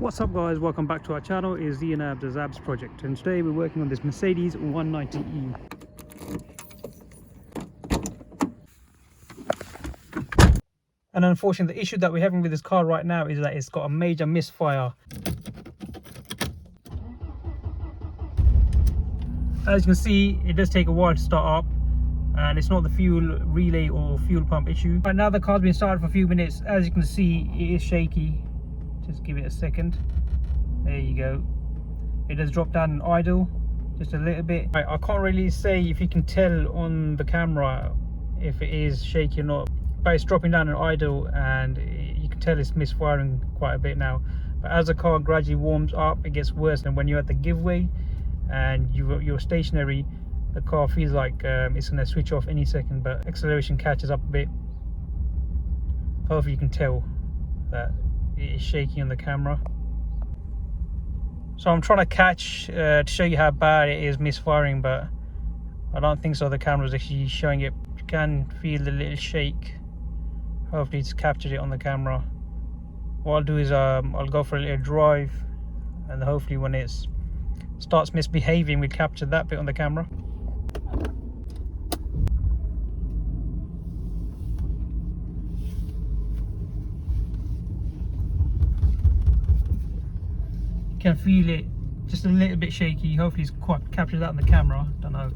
What's up guys, welcome back to our channel. It is the Zabs project, and today we're working on this Mercedes 190e. And unfortunately the issue that we're having with this car right now is that it's got a major misfire. As you can see, it does take a while to start up, and it's not the fuel relay or fuel pump issue. Right now the car's been started for a few minutes. As you can see, it is shaky. Just give it a second. There you go. It does drop down in idle just a little bit. I can't really say if you can tell on the camera if it is shaky or not, but it's dropping down in idle and you can tell it's misfiring quite a bit now. But as the car gradually warms up, it gets worse, and when you're at the giveaway and you're stationary, the car feels like it's going to switch off any second, but acceleration catches up a bit. Hopefully you can tell that it is shaky on the camera. So I'm trying to catch to show you how bad it is misfiring, but I don't think so. The camera's actually showing it. You can feel the little shake. Hopefully it's captured it on the camera. What I'll do is I'll go for a little drive, and hopefully when it starts misbehaving, we capture that bit on the camera. Can feel it just a little bit shaky. Hopefully it's quite captured that on the camera. Don't know.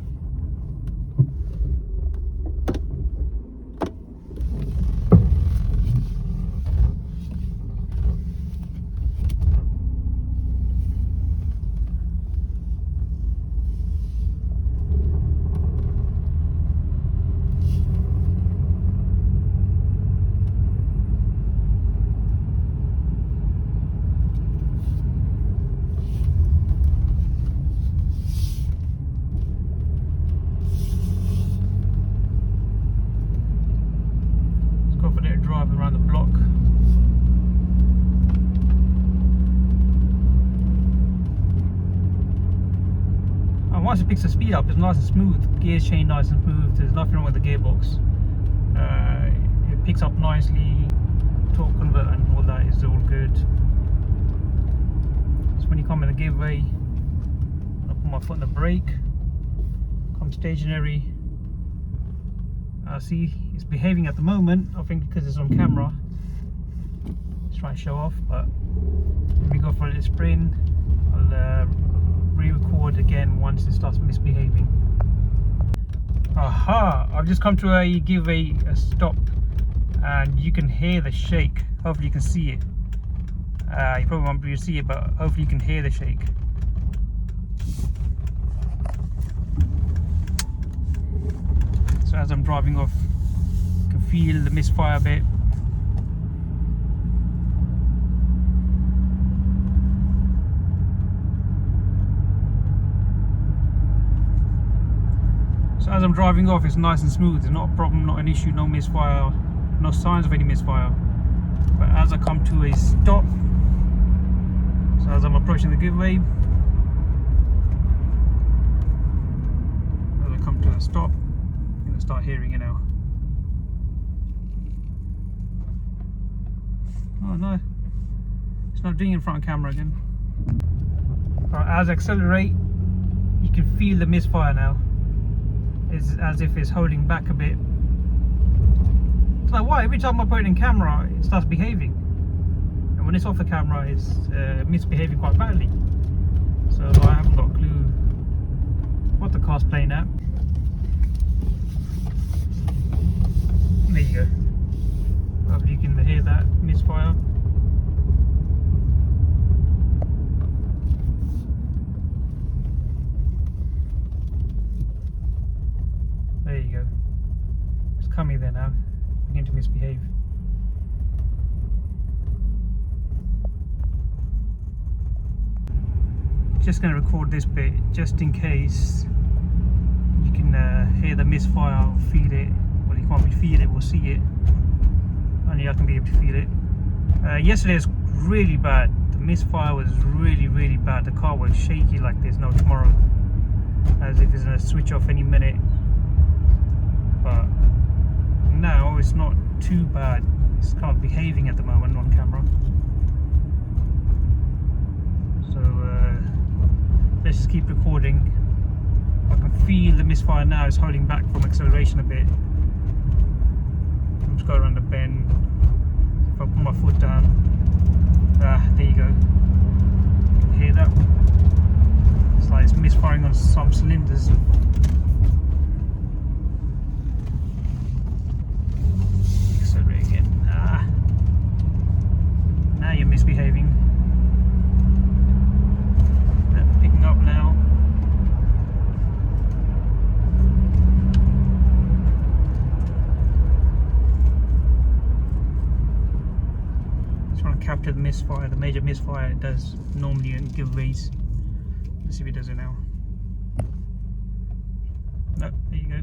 Drive around the block. And once it picks the speed up, it's nice and smooth. Gears chain nice and smooth. There's nothing wrong with the gearbox. It picks up nicely. Torque converter and all that is all good. So when you come in the giveaway, I put my foot on the brake, come stationary. See, it's behaving at the moment. I think because it's on camera, it's trying to show off, but when we go for a little sprint, I'll re-record again once it starts misbehaving. Aha! I've just come to a giveaway stop, and you can hear the shake. Hopefully you can see it. You probably won't be able to see it, but hopefully you can hear the shake. So as I'm driving off, you can feel the misfire bit. So as I'm driving off, it's nice and smooth. It's not a problem, not an issue, no misfire, no signs of any misfire. But as I come to a stop, so as I'm approaching the giveaway, as I come to a stop, start hearing it now. Oh no, it's not doing it in front of camera again. Right, as I accelerate, you can feel the misfire now. It's as if it's holding back a bit. It's like, why? Every time I put it in camera, it starts behaving, and when it's off the camera, it's misbehaving quite badly. So I haven't got a clue what the car's playing at. There you go. Hopefully you can hear that misfire. There you go. It's coming there now. Beginning to misbehave. Just going to record this bit just in case you can hear the misfire or feel it. Well, you can't really feel it, we'll see it. Only I can be able to feel it. Yesterday was really bad. The misfire was really bad. The car was shaky like there's no tomorrow, as if it's going to switch off any minute. But now it's not too bad. It's kind of behaving at the moment on camera. just keep recording. I can feel the misfire now is holding back from acceleration a bit. I'm just going around the bend. If I put my foot down, there you go. You can hear that. It's like it's misfiring on some cylinders. Accelerate again. Now you're misbehaving. Picking up now. Capture the misfire, the major misfire it does normally and giveaways. Let's see if it does it now. No, there you go.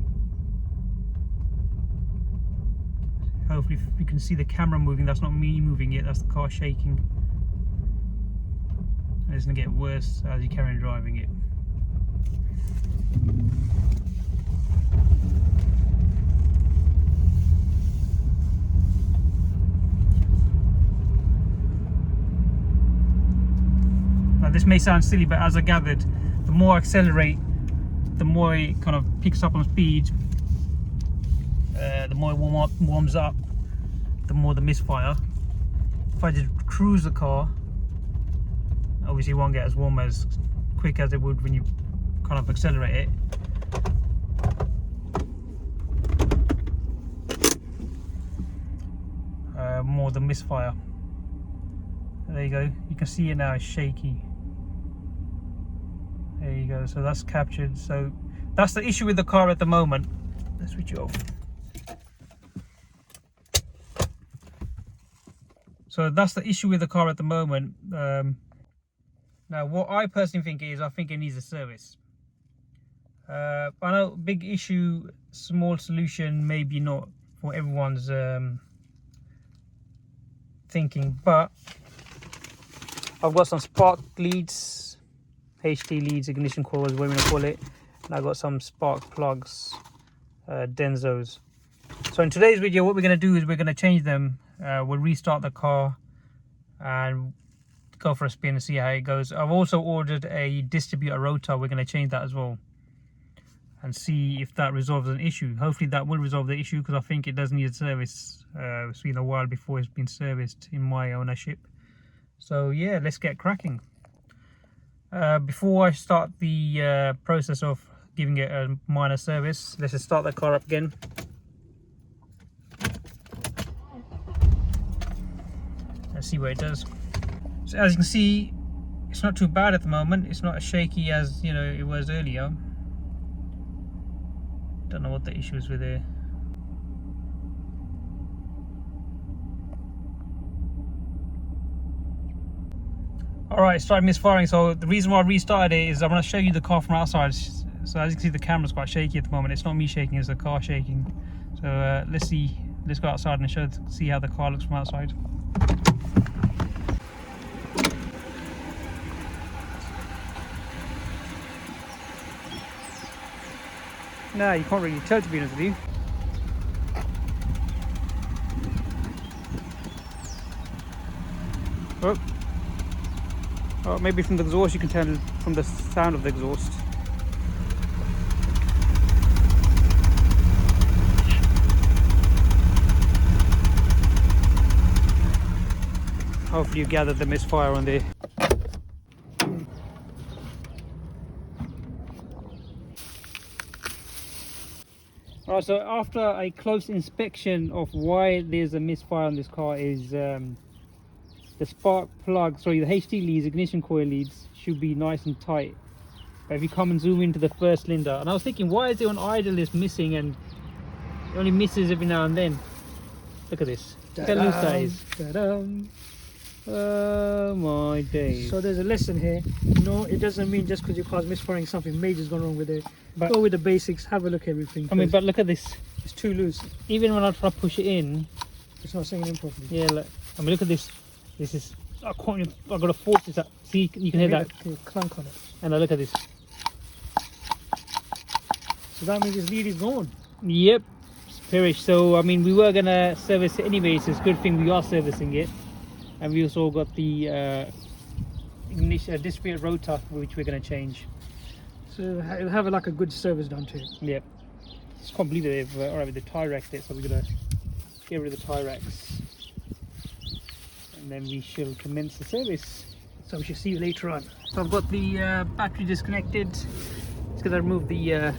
Hopefully you can see the camera moving. That's not me moving it, that's the car shaking. And it's going to get worse as you carry on driving it. This may sound silly, but as I gathered, the more I accelerate, the more it kind of picks up on speed, the more it warms up, the more the misfire. If I just cruise the car, obviously it won't get as warm as quick as it would when you kind of accelerate it. More the misfire. There you go, you can see it now, it's shaky. There you go, so that's captured. So that's the issue with the car at the moment. Let's switch it off. So that's the issue with the car at the moment. Now what I personally think is, I think it needs a service. I know big issue, small solution, maybe not for everyone's thinking, but I've got some spark leads, HT leads, ignition coils, what we're going to call it, and I've got some spark plugs, Denzos. So in today's video, what we're going to do is we're going to change them. We'll restart the car and go for a spin and see how it goes. I've also ordered a Distributor rotor. We're going to change that as well and see if that resolves an issue. Hopefully that will resolve the issue, because I think it does need a service. It's been a while before it's been serviced in my ownership. So yeah, let's get cracking. Before I start the process of giving it a minor service, let's just start the car up again. Let's see what it does. So as you can see, it's not too bad at the moment. It's not as shaky as it was earlier. Don't know what the issue is with it. Alright, it started misfiring. So the reason why I restarted it is I want to show you the car from outside. So as you can see, the camera's quite shaky at the moment. It's not me shaking, it's the car shaking. So let's go outside and see how the car looks from outside. No, you can't really tell, to be honest with you. Oh, maybe from the exhaust you can tell from the sound of the exhaust. Hopefully you gathered the misfire on there. Alright, so after a close inspection of why there's a misfire on this car is the spark plug, the HT leads, ignition coil leads should be nice and tight. But if you come and zoom into the first cylinder, and I was thinking, why is it on idle it's missing, and it only misses every now and then. Look at this. Look how loose that is. Oh my days. So there's a lesson here. No, it doesn't mean just because your car's misfiring something major's gone wrong with it. But go with the basics, have a look at everything. I mean, but look at this. It's too loose. Even when I try to push it in, it's not sinking in properly. Yeah, look. I mean, look at this. This is, I've got to force this up. See, you can hear that clunk on it. And now look at this. So that means this lead is gone. Yep, it's perished. So I mean, we were gonna service it anyway, so it's a good thing we are servicing it. And we also got the ignition distributor rotor, which we're gonna change. So it'll have like a good service done to it. Yeah. Just can't believe they've alright, they tie racked it, so we're gonna get rid of the tie racks, and then we shall commence the service. So we should see you later on. So I've got the battery disconnected. Just gonna remove the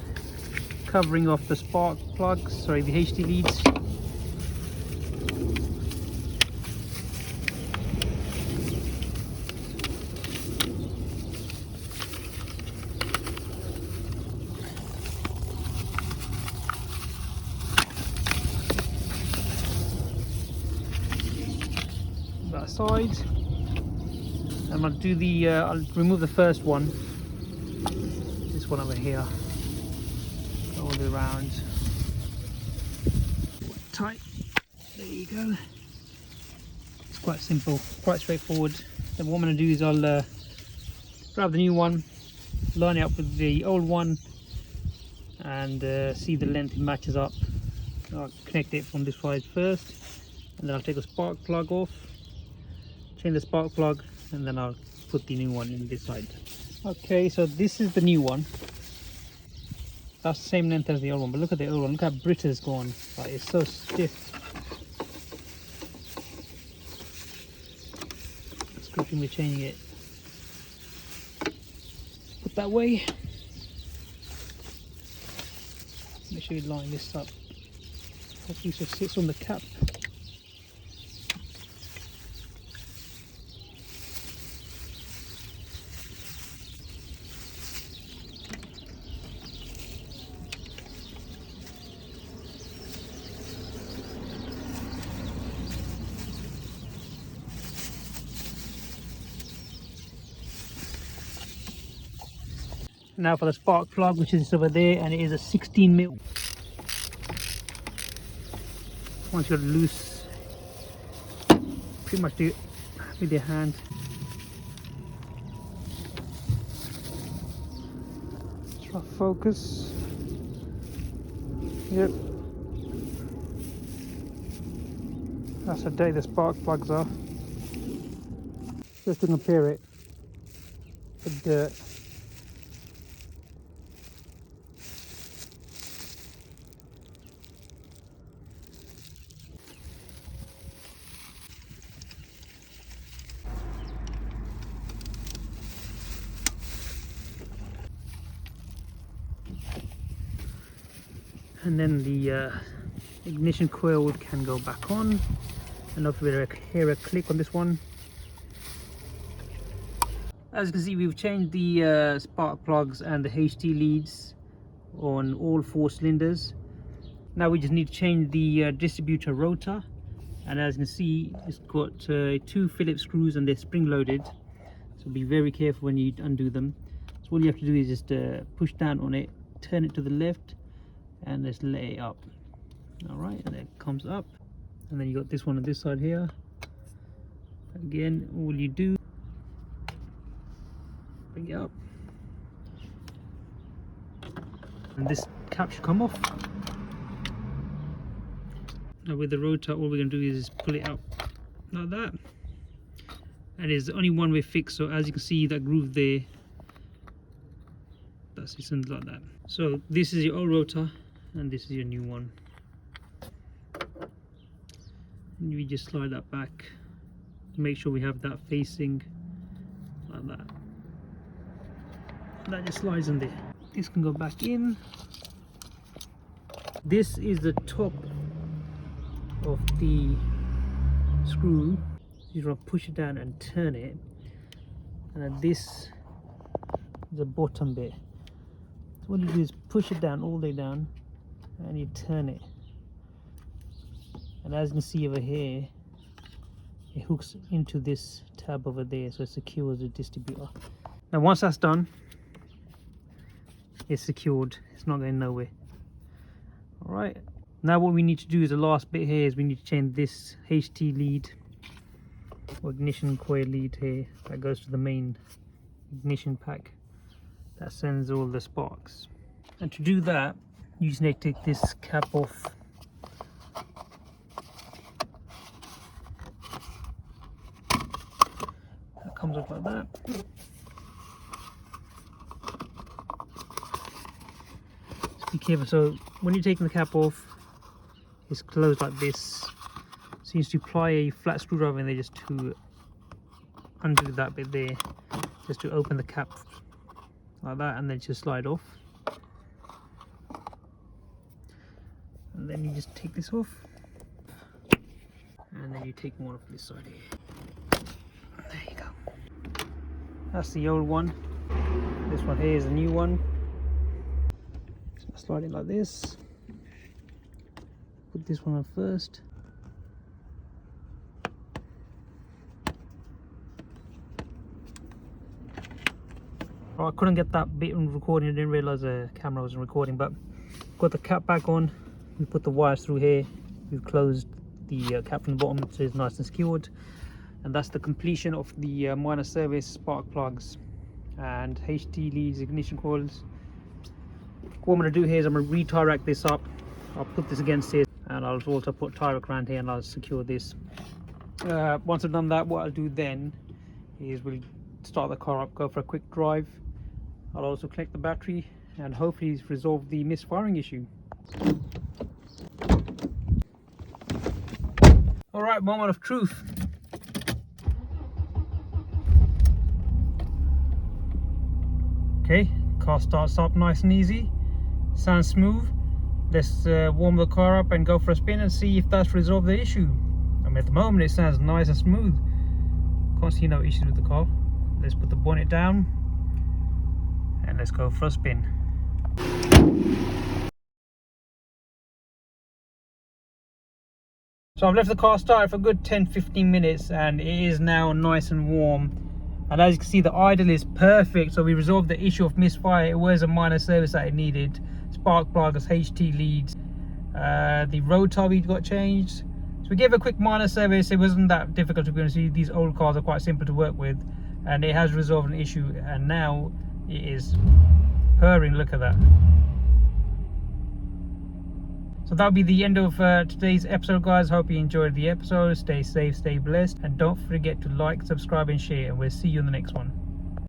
covering of the spark plugs, sorry, the HT leads. That side. I'm gonna do the I'll remove the first one, this one over here, all the way around, tight, there you go. It's quite simple, quite straightforward. Then what I'm going to do is I'll grab the new one, line it up with the old one, and see the length it matches up. I'll connect it from this side first, and then I'll take a spark plug off, change the spark plug, and then I'll put the new one in this side. Okay, so this is the new one. That's the same length as the old one, but look at the old one. Look how brittle it's gone. Like, it's so stiff. Let's quickly changing it. Put that way. Make sure you line this up. Hopefully so it sits on the cap. Now for the spark plug, which is over there, and it is a 16mm. Once you're loose, pretty much do it with your hand. Try focus. Yep. That's how dirty the spark plugs are. Just to compare it with dirt. And then the ignition coil can go back on, and hopefully we'll hear a click on this one. As you can see, we've changed the spark plugs and the HT leads on all 4 cylinders. Now we just need to change the distributor rotor, and as you can see, it's got 2 Phillips screws and they're spring loaded, so be very careful when you undo them. So all you have to do is just push down on it, turn it to the left, and just lay it up. All right, and it comes up, and then you got this one on this side here. Again, all you do, bring it up, and this cap should come off. Now with the rotor, all we're going to do is pull it out like that, and it's only one way fix. So as you can see, that groove there, that's just something like that. So this is your old rotor, and this is your new one, and we just slide that back, make sure we have that facing like that. That just slides in there. This can go back in. This is the top of the screw. You want to push it down and turn it, and then this is the bottom bit. So what you do is push it down, all the way down, and you turn it, and as you can see over here, it hooks into this tab over there, so it secures the distributor. Now once that's done, it's secured, it's not going nowhere. All right, now what we need to do is the last bit here is we need to change this HT lead or ignition coil lead here that goes to the main ignition pack that sends all the sparks. And to do that, you just need to take this cap off. That comes off like that. be careful. So when you're taking the cap off, it's closed like this. So you need to apply a flat screwdriver in there just to undo that bit there, just to open the cap like that, and then just slide off. And then you just take this off, and then you take one off this side here. There you go. That's the old one. This one here is the new one. So slide it like this. Put this one on first. Oh, I couldn't get that bit in recording. I didn't realize the camera wasn't recording, but got the cap back on. We put the wires through here. We've closed the cap from the bottom so it's nice and secured. And that's the completion of the minor service spark plugs and HT leads, ignition coils. What I'm going to do here is I'm going to re-tie rack this up. I'll put this against it, and I'll also put tie rack around here, and I'll secure this. Once I've done that, what I'll do then is we'll start the car up, go for a quick drive. I'll also connect the battery and hopefully resolve the misfiring issue. Alright, moment of truth. Okay, car starts up nice and easy, sounds smooth. Let's warm the car up and go for a spin and see if that's resolved the issue. I mean, at the moment it sounds nice and smooth. Can't see no issues with the car. Let's put the bonnet down and let's go for a spin. So I've left the car started for a good 10-15 minutes and it is now nice and warm. And as you can see, the idle is perfect. So we resolved the issue of misfire. It was a minor service that it needed. Spark plugs, HT leads. The rotor we got changed. So we gave a quick minor service. It wasn't that difficult to be honest. These old cars are quite simple to work with. And it has resolved an issue. And now it is purring. Look at that. So that'll be the end of today's episode, guys. Hope you enjoyed the episode. Stay safe, stay blessed, and don't forget to like, subscribe and share, and we'll see you in the next one.